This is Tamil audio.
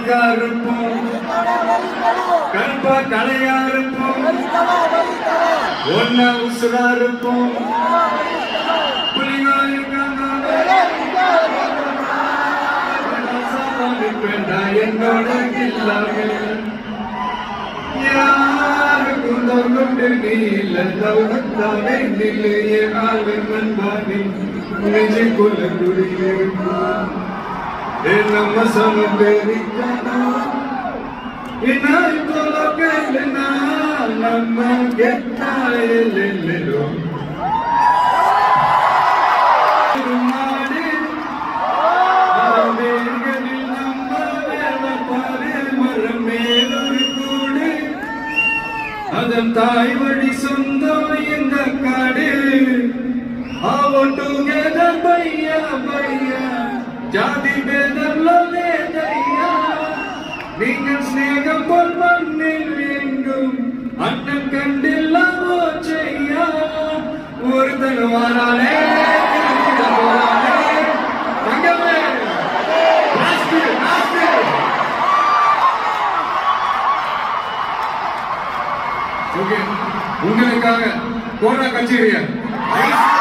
அழுக்கா இருப்போம், கருப்பா கலையா இருப்போம், ஒன்னா உசுரா இருப்போம். புலிகா இருக்காங்க என்னோட இல்லாமல் யாருக்கும் தொண்டு நீ இல்ல தௌலத்தாவே நிலையே ஆளும் நண்பானே நெஞ்சுக்குள்ள குடியிருக்கும் நம்ம சமம் பேரிக்கணும் இனால் தொலைக்கலனா நம்ம கெட்டாயிலும் அதன் தாய் வழி சொந்தம் இந்த காடு டுகெதர் பையா பையா ஜாதி பேதல்லே தையா நீங்கள் ஸ்நேகம் போல் மண்ணில் எங்கும் அண்ணன் கண்டில்லாமோ செய்யா ஒருத்தன் வாரானே தங்கமே உங்களுக்காக போன கட்சியில